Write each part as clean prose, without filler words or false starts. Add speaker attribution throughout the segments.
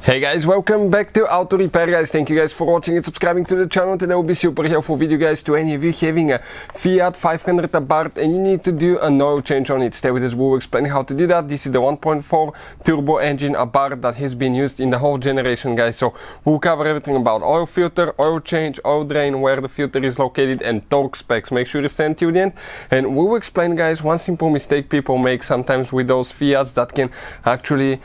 Speaker 1: Hey guys, welcome back to Auto Repair guys. Thank you guys for watching and subscribing to the channel. Today will be super helpful video guys to any of you having a Fiat 500 Abarth and you need to do an oil change on it. Stay with us, we'll explain how to do that. This is the 1.4 turbo engine Abarth that has been used in the whole generation guys. So we'll cover everything about oil filter, oil change, oil drain, where the filter is located and torque specs. Make sure to stay until the end and we'll explain guys one simple mistake people make sometimes with those Fiats that can actually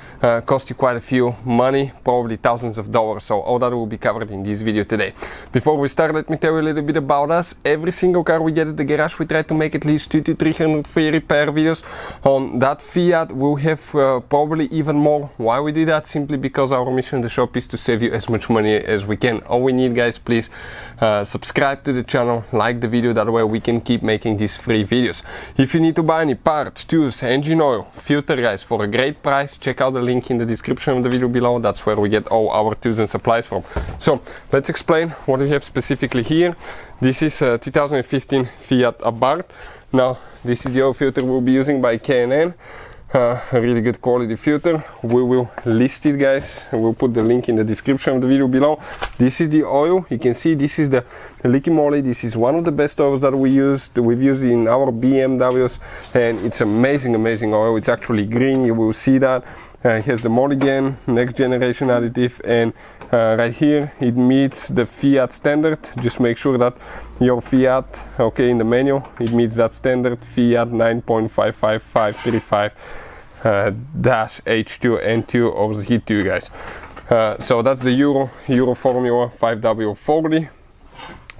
Speaker 1: cost you quite a few money, probably thousands of dollars. So all that will be covered in this video today. Before we start, let me tell you a little bit about us. Every single car we get at the garage, we try to make at least 200 to 300 free repair videos. On that Fiat we'll have probably even more. Why we do that? Simply because our mission in the shop is to save you as much money as we can. All we need guys, please subscribe to the channel, like the video, that way we can keep making these free videos. If you need to buy any parts, tools, engine oil, filter guys for a great price, check out the link in the description of the video below. That's where we get all our tools and supplies from. So let's explain what we have specifically here. This is a 2015 Fiat Abarth. Now this is the oil filter we'll be using by K&N. A really good quality filter. We will list it guys, we'll put the link in the description of the video below. This is the oil, you can see this is the liquid moly. This is one of the best oils that we've used in our BMWs and it's amazing oil. It's actually green, you will see that. It has the Mulligan next generation additive and right here it meets the Fiat standard. Just make sure that your Fiat, okay, in the manual it meets that standard Fiat 9.55535 H2 N2 or Z2 guys. So that's the Euro Formula 5W40.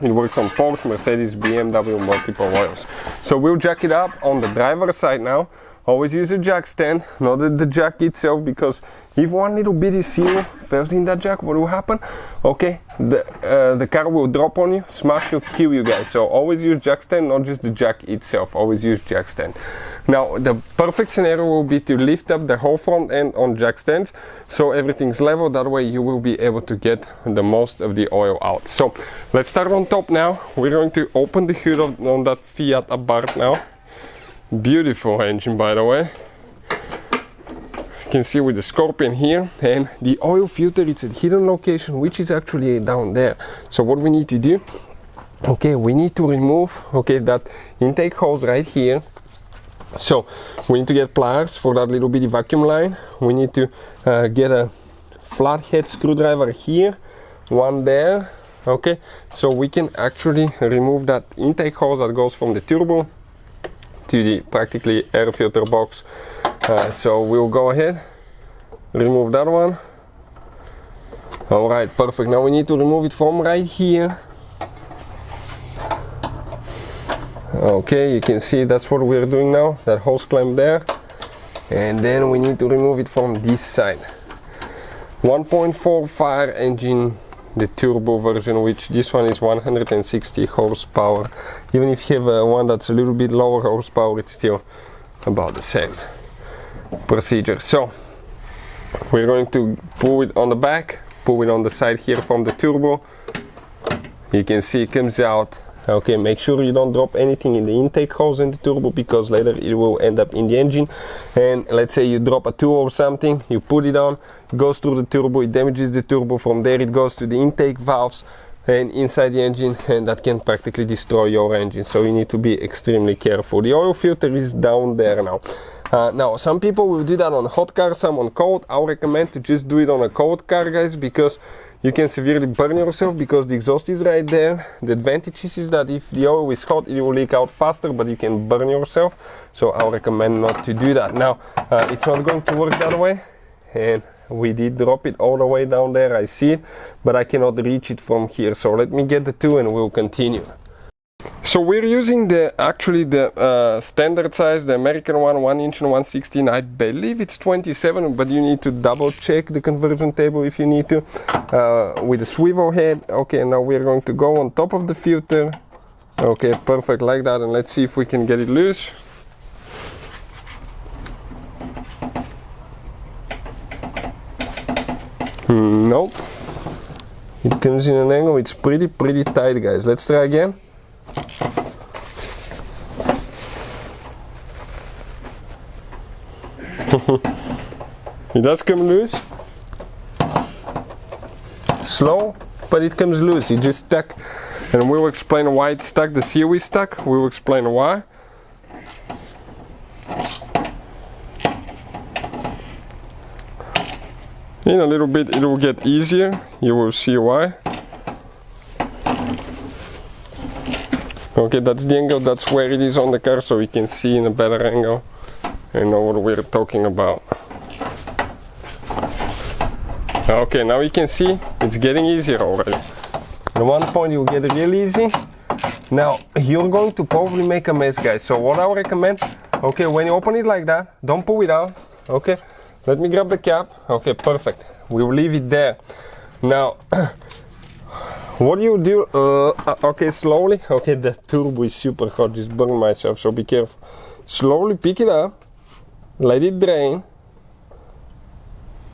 Speaker 1: It works on Porsche, Mercedes, BMW, multiple oils. So we'll jack it up on the driver's side now. Always use a jack stand, not the jack itself, because if one little bitty seal fails in that jack, what will happen? Okay, the car will drop on you, smash you, kill you guys. So always use jack stand, not just the jack itself. Always use jack stand. Now the perfect scenario will be to lift up the whole front end on jack stands, so everything's level. That way you will be able to get the most of the oil out. So let's start on top now. We're going to open the hood on that Fiat Abarth now. Beautiful engine, by the way. You can see with the scorpion here, and the oil filter, it's a hidden location which is actually down there. So what we need to do, okay, we need to remove, okay, that intake hose right here. So we need to get pliers for that little bitty vacuum line. We need to get a flathead screwdriver here, one there, okay, so we can actually remove that intake hose that goes from the turbo to the practically air filter box. So we'll go ahead, remove that one. Alright, perfect. Now we need to remove it from right here. Okay, you can see that's what we're doing now, that hose clamp there. And then we need to remove it from this side. 1.4 fire engine, the turbo version, which this one is 160 horsepower. Even if you have one that's a little bit lower horsepower, it's still about the same procedure. So we're going to pull it on the back, pull it on the side here from the turbo. You can see it comes out. Okay, make sure you don't drop anything in the intake hose in the turbo, because later it will end up in the engine. And let's say you drop a tool or something, you put it on, it goes through the turbo, it damages the turbo. From there it goes to the intake valves and inside the engine, and that can practically destroy your engine. So you need to be extremely careful. The oil filter is down there now. Now some people will do that on hot cars, some on cold. I would recommend to just do it on a cold car guys, because you can severely burn yourself, because the exhaust is right there. The advantage is that if the oil is hot it will leak out faster, but you can burn yourself. So I would recommend not to do that. Now it's not going to work that way, and we did drop it all the way down there, I see it, but I cannot reach it from here. So let me get the tool and we'll continue. So we're using the standard size, the American one, 1 inch and 1/16. I believe it's 27, but you need to double check the conversion table if you need to, with a swivel head. Okay, now we're going to go on top of the filter. Okay, perfect, like that, and let's see if we can get it loose. Nope, it comes in an angle. It's pretty tight guys. Let's try again. It does come loose. slow, but it comes loose. It just stuck, and we'll explain why it's stuck. The seal is stuck. We'll explain why. In a little bit it will get easier. You will see why. Okay, that's the angle. That's where it is on the car, so you can see in a better angle and know what we're talking about. Okay, now you can see it's getting easier already. At one point you'll get it real easy. Now you're going to probably make a mess, guys. So what I would recommend, okay, when you open it like that, don't pull it out. Okay, let me grab the cap. Okay, perfect. We will leave it there. Now, what do you do? Okay, slowly. Okay, the turbo is super hot. Just burned myself, so be careful. Slowly pick it up. Let it drain.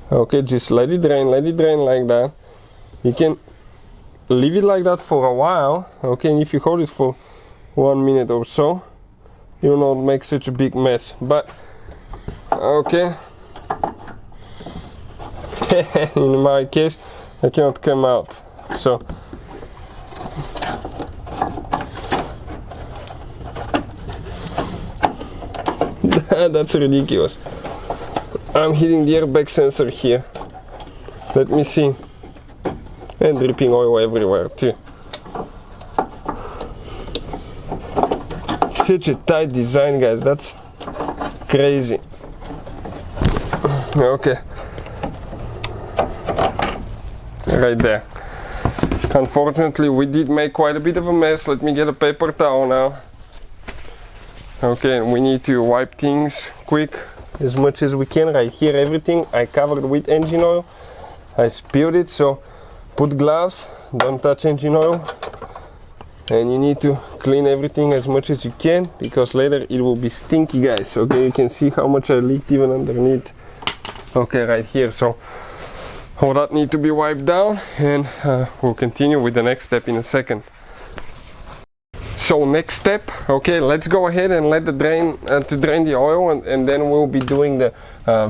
Speaker 1: Okay, just let it drain like that. You can leave it like that for a while. Okay, and if you hold it for 1 minute or so, you will not make such a big mess. But okay, in my case, I cannot come out. So that's ridiculous. I'm hitting the airbag sensor here. Let me see. And dripping oil everywhere too. Such a tight design, guys. That's crazy. Okay. Right there. Unfortunately, we did make quite a bit of a mess. Let me get a paper towel now. Okay, and we need to wipe things quick as much as we can. Right here, everything I covered with engine oil. I spilled it, so put gloves, don't touch engine oil, and you need to clean everything as much as you can, because later it will be stinky, guys. Okay, you can see how much I leaked even underneath. Okay, right here, so all that need to be wiped down, and we'll continue with the next step in a second. So next step, okay, let's go ahead and let the drain the oil, and then we'll be doing the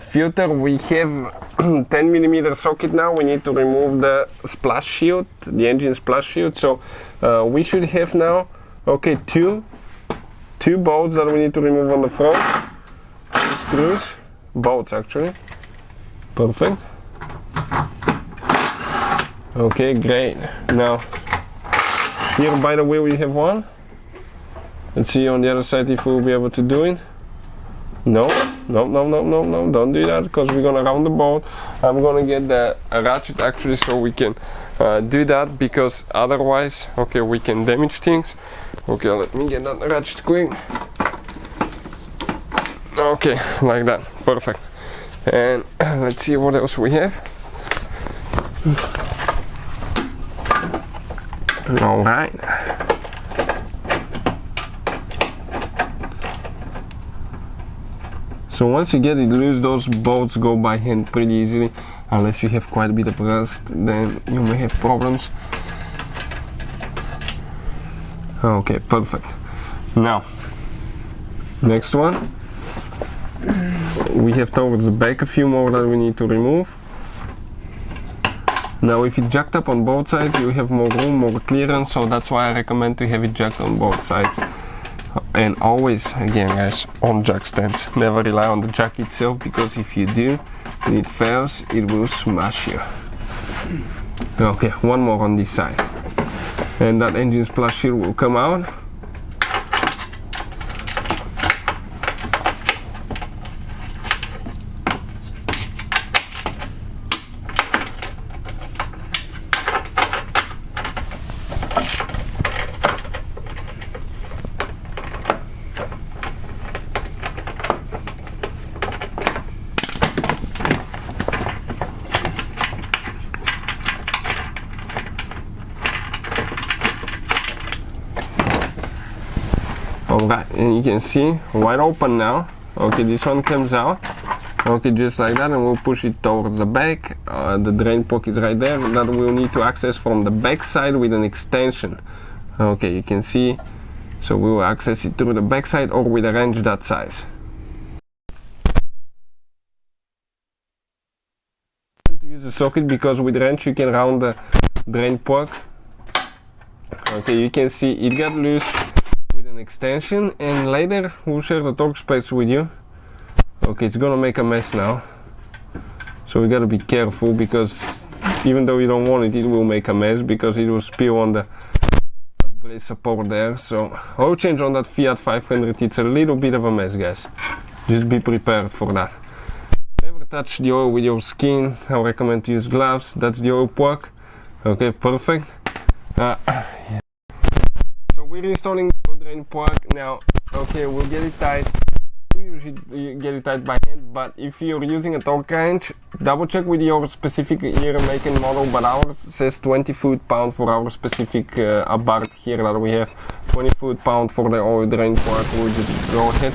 Speaker 1: filter. We have 10mm socket now. We need to remove the splash shield, the engine splash shield. So we should have now, okay, two bolts that we need to remove on the front. Screws, bolts actually. Perfect. Okay, great. Now here by the way we have one. Let's see on the other side if we'll be able to do it. No, don't do that, because we're gonna round the bolt. I'm gonna get the ratchet actually, so we can do that, because otherwise, okay, we can damage things. Okay, let me get that ratchet quick. Okay, like that, perfect. And let's see what else we have. All right. So once you get it loose, those bolts go by hand pretty easily, unless you have quite a bit of rust, then you may have problems. Okay, perfect. Now, next one. We have towards the back a few more that we need to remove. Now if it's jacked up on both sides, you have more room, more clearance, so that's why I recommend to have it jacked on both sides. And always, again guys, on jack stands. Never rely on the jack itself, because if you do and it fails, it will smash you. Okay, one more on this side. And that engine splash shield will come out. Alright, and you can see wide open now. Okay, this one comes out. Okay, just like that, and we'll push it towards the back. The drain pocket is right there. That we'll need to access from the back side with an extension. Okay, you can see. So we will access it through the back side or with a wrench that size. To use a socket, because with wrench you can round the drain plug. Okay, you can see it got loose with an extension, and later we'll share the torque space with you. Okay, it's gonna make a mess now, so we gotta be careful, because even though you don't want it, it will make a mess because it will spill on the brace support there. So oil change on that Fiat 500, it's a little bit of a mess, guys. Just be prepared for that. Never touch the oil with your skin. I recommend to use gloves. That's the oil plug. Okay, perfect. Yeah. So we're installing the drain plug now. Okay, we'll get it tight. We usually get it tight by hand, but if you're using a torque wrench, double check with your specific year, make and model. But ours says 20 foot-pound for our specific Abarth here that we have. 20 foot-pound for the oil drain plug. We'll just go ahead.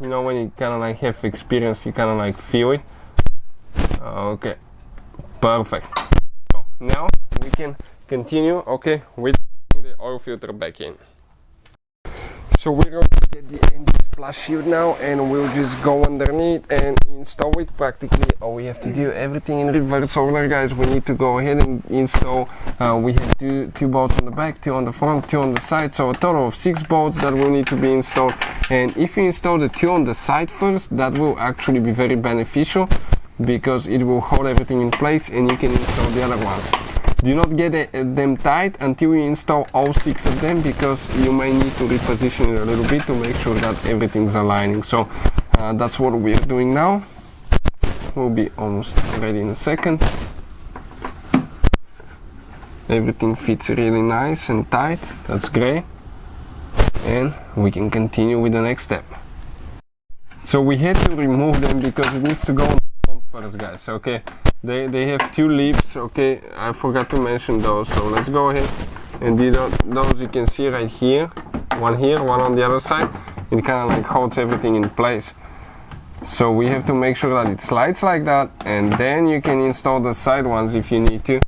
Speaker 1: You know, when you kind of like have experience, you kind of like feel it. Okay, perfect. So now we can continue, okay, with the oil filter back in. So we're going to get the engine splash shield now, and we'll just go underneath and install it. Practically all we have to do, everything in reverse order, guys. We need to go ahead and install, we have two bolts on the back, 2 on the front, 2 on the side, so a total of 6 bolts that will need to be installed. And if you install the 2 on the side first, that will actually be very beneficial, because it will hold everything in place and you can install the other ones. Do not get them tight until you install all 6 of them, because you may need to reposition it a little bit to make sure that everything's aligning. So that's what we're doing now. We'll be almost ready in a second. Everything fits really nice and tight. That's great. And we can continue with the next step. So we had to remove them because it needs to go on the front first, guys. Okay. They have 2 leaves, okay, I forgot to mention those, so let's go ahead and do those. You can see right here, one on the other side. It kind of like holds everything in place. So we have to make sure that it slides like that, and then you can install the side ones if you need to,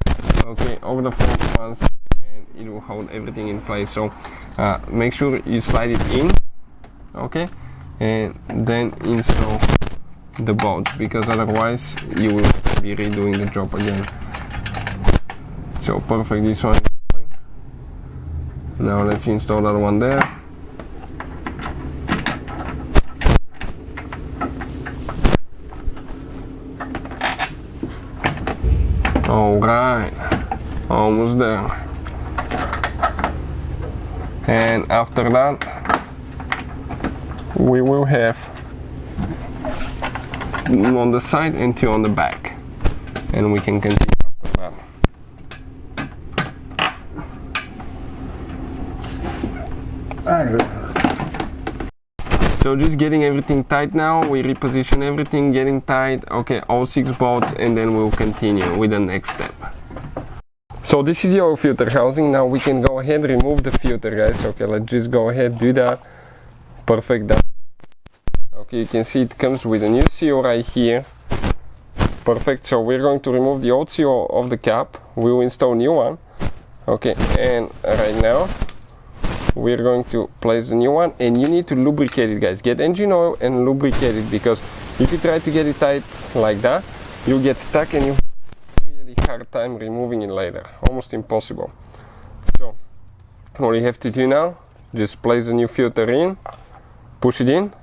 Speaker 1: okay, or the front ones, and it will hold everything in place. So make sure you slide it in, okay, and then install the bolts, because otherwise you will be redoing the job again. So perfect, this one. Now let's install that one there. Alright, almost there. And after that we will have on the side and 2 on the back, and we can continue after that. So just getting everything tight now. We reposition everything, getting tight, okay, all 6 bolts, and then we'll continue with the next step. So this is the oil filter housing. Now we can go ahead and remove the filter, guys. Okay, let's just go ahead, do that. Perfect, done. Okay, you can see it comes with a new seal right here. Perfect. So we're going to remove the old seal of the cap. We will install a new one. Okay, and right now we're going to place the new one, and you need to lubricate it, guys. Get engine oil and lubricate it, because if you try to get it tight like that, you'll get stuck and you have a really hard time removing it later. Almost impossible. So what you have to do now, just place the new filter in, push it in.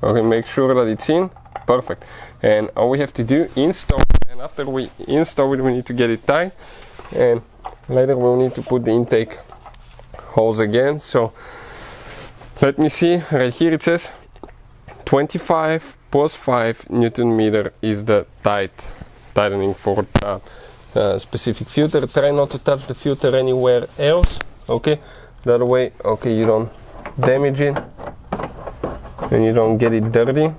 Speaker 1: Okay, make sure that it's in. Perfect. And all we have to do, install it, and after we install it, we need to get it tight, and later we'll need to put the intake holes again. So let me see, right here it says 25 plus 5 Newton meter is the tightening for that specific filter. Try not to touch the filter anywhere else, okay, that way, okay, you don't damage it and you don't get it dirty.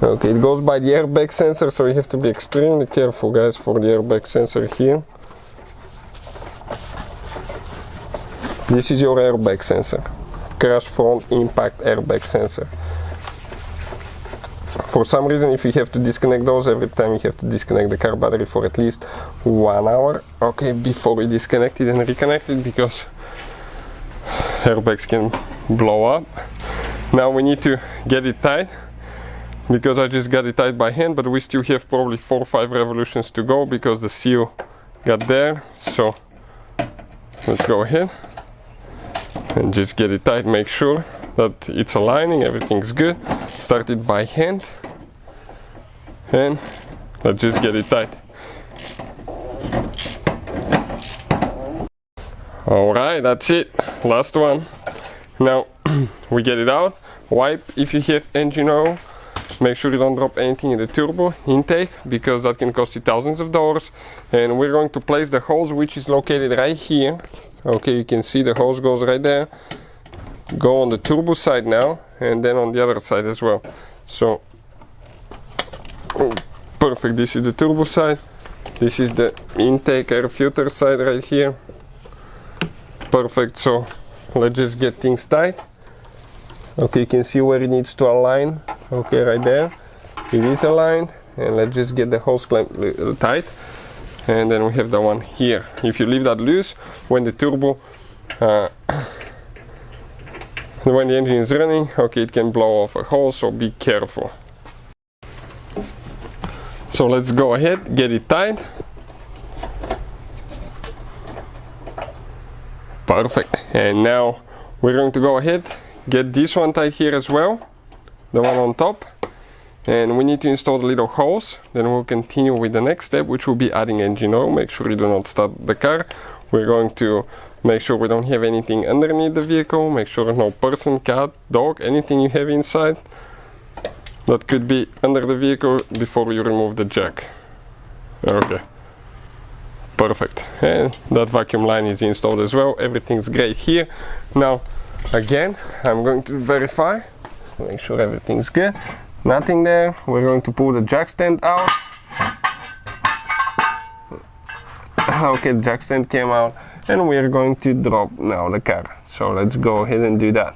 Speaker 1: Okay, it goes by the airbag sensor, so you have to be extremely careful, guys, for the airbag sensor here. This is your airbag sensor, crash front impact airbag sensor. For some reason, if you have to disconnect those, every time you have to disconnect the car battery for at least 1 hour, okay, before you disconnect it and reconnect it, because airbags can blow up. Now we need to get it tight. because I just got it tight by hand, but we still have probably 4 or 5 revolutions to go because the seal got there. So let's go ahead and just get it tight, make sure that it's aligning, everything's good. Start it by hand and let's just get it tight. Alright, that's it, last one. Now we get it out, wipe if you have engine oil, make sure you don't drop anything in the turbo intake because that can cost you thousands of dollars. And we're going to place the hose, which is located right here. Okay, you can see the hose goes right there. Go on the turbo side now and then on the other side as well. So perfect, this is the turbo side, this is the intake air filter side right here. Perfect, so let's just get things tight. Okay, you can see where it needs to align. Okay, right there it is aligned, and let's just get the hose clamp tight. And then we have the one here. If you leave that loose, when the turbo when the engine is running, okay, it can blow off a hole, so be careful. So let's go ahead, get it tight. Perfect. And now we're going to go ahead, get this one tight here as well, the one on top. And we need to install the little holes. Then we'll continue with the next step, which will be adding engine oil. Make sure you do not start the car. We're going to make sure we don't have anything underneath the vehicle. Make sure no person, cat, dog, anything you have inside that could be under the vehicle before you remove the jack. Okay. Perfect. And that vacuum line is installed as well. Everything's great here. Now, again, I'm going to verify, make sure everything's good. Nothing there. We're going to pull the jack stand out. Okay, the jack stand came out, and we're going to drop now the car. So let's go ahead and do that.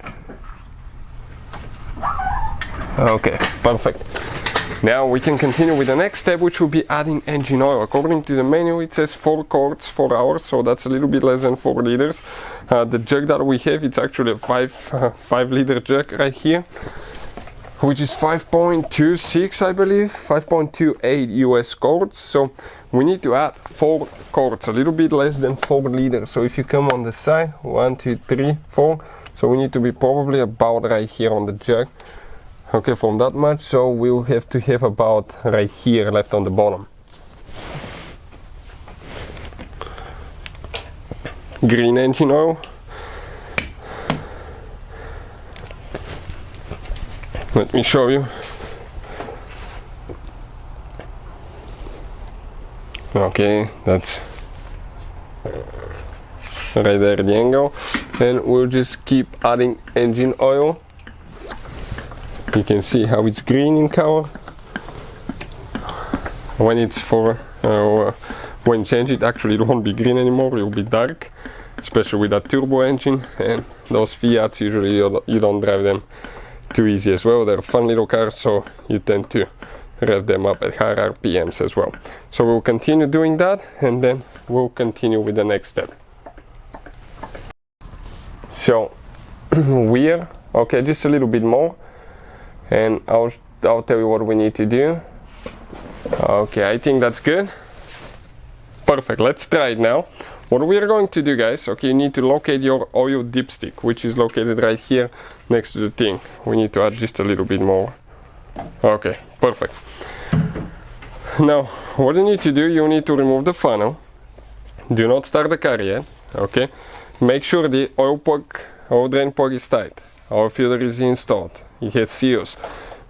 Speaker 1: Okay, perfect. Now we can continue with the next step, which will be adding engine oil. According to the menu, it says 4 quarts, 4 hours, so that's a little bit less than 4 liters. The jug that we have, it's actually a 5 liter jug right here, which is 5.26, I believe, 5.28 US quarts. So we need to add 4 quarts, a little bit less than 4 liters. So if you come on the side, 1, 2, 3, 4. So we need to be probably about right here on the jug. Okay, from that much, so we'll have to have about right here left on the bottom. Green engine oil. Let me show you. Okay, that's right there, the angle. And we'll just keep adding engine oil. You can see how it's green in color. When it's for when you change it, actually it won't be green anymore, it will be dark, especially with that turbo engine. And those Fiats, usually you don't drive them too easy as well. They're fun little cars, so you tend to rev them up at higher RPMs as well. So we'll continue doing that, and then we'll continue with the next step. So we're okay, just a little bit more, and I'll tell you what we need to do. Okay, I think that's good. Perfect, let's try it now. What we are going to do, guys, okay, you need to locate your oil dipstick, which is located right here next to the thing. We need to add just a little bit more. Okay, perfect. Now, what you need to do, you need to remove the funnel. Do not start the car yet, okay? Make sure the oil drain plug is tight. Our filter is installed. It has seals.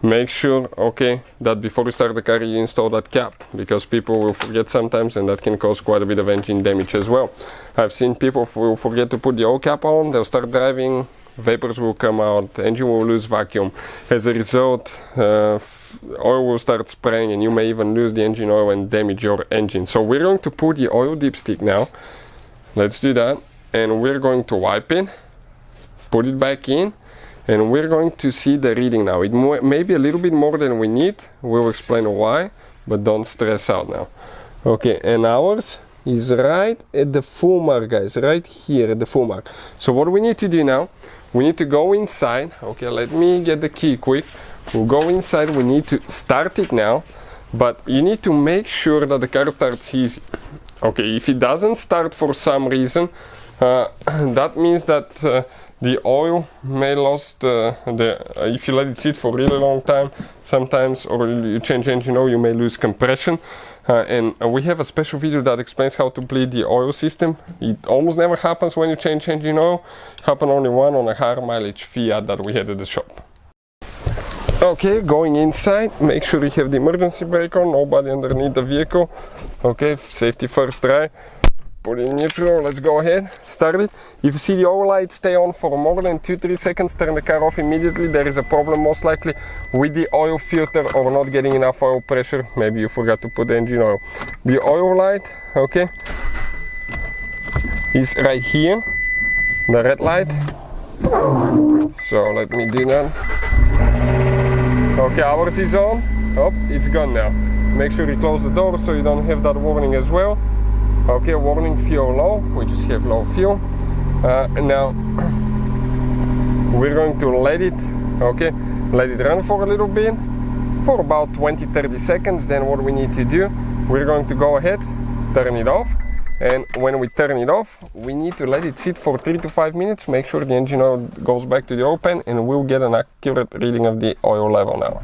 Speaker 1: Make sure, okay, that before you start the car you install that cap, because people will forget sometimes, and that can cause quite a bit of engine damage as well. I've seen people who will forget to put the oil cap on, they'll start driving, vapors will come out, the engine will lose vacuum. As a result, oil will start spraying, and you may even lose the engine oil and damage your engine. So we're going to put the oil dipstick now. Let's do that, and we're going to wipe it, put it back in, and we're going to see the reading now. It may be a little bit more than we need. We'll explain why, but don't stress out now. Okay, and ours is right at the full mark, guys, right here at the full mark. So what we need to do now, we need to go inside. Okay, let me get the key quick. we'll go inside. We need to start it now, but you need to make sure that the car starts easy. Okay, if it doesn't start for some reason, that means that the oil may lost if you let it sit for a really long time sometimes, or you change engine oil, you may lose compression. And we have a special video that explains how to bleed the oil system. It almost never happens when you change engine oil. It happened only one on a higher mileage Fiat that we had at the shop. Okay, going inside, make sure you have the emergency brake on, nobody underneath the vehicle. Okay, safety first try. Put it in neutral, let's go ahead, start it. If you see the oil light stay on for more than 2-3 seconds, turn the car off immediately. There is a problem most likely with the oil filter or not getting enough oil pressure. Maybe you forgot to put the engine oil. The oil light, okay, is right here, the red light. So let me do that. Okay, ours is on. Oh, it's gone now. Make sure you close the door so you don't have that warning as well. Okay, warning, fuel low. We just have low fuel. And now we're going to let it run for a little bit, for about 20-30 seconds. Then what we need to do, we're going to go ahead, turn it off. And when we turn it off, we need to let it sit for 3 to 5 minutes. Make sure the engine oil goes back to the oil pan, and we'll get an accurate reading of the oil level now.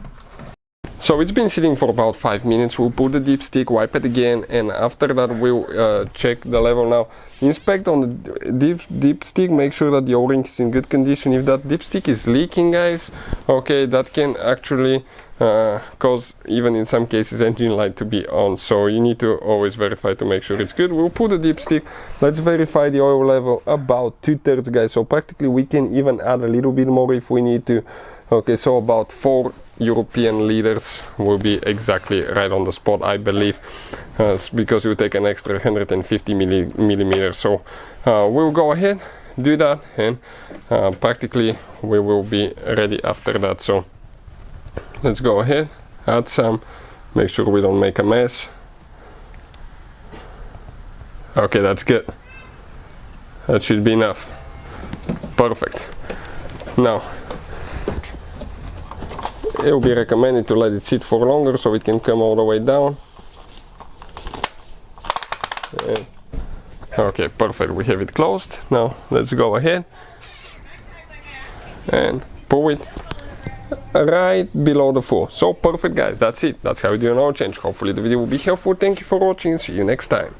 Speaker 1: So it's been sitting for about 5 minutes. We'll put the dipstick, wipe it again, and after that we'll check the level now. Inspect on the dipstick, make sure that the O-ring is in good condition. If that dipstick is leaking, guys, okay, that can actually cause, even in some cases, engine light to be on. So you need to always verify to make sure it's good. We'll put the dipstick, let's verify the oil level about 2/3, guys. So practically we can even add a little bit more if we need to. Okay, so about 4 European liters will be exactly right on the spot, I believe, because it will take an extra 150 millimeters. So we'll go ahead, do that, and practically we will be ready after that. So let's go ahead, add some, make sure we don't make a mess. Okay, that's good. That should be enough. Perfect. Now, it will be recommended to let it sit for longer so it can come all the way down. And, okay, perfect. We have it closed. Now let's go ahead and pull it right below the floor. So perfect, guys. That's it. That's how you do an oil change. Hopefully the video will be helpful. Thank you for watching. See you next time.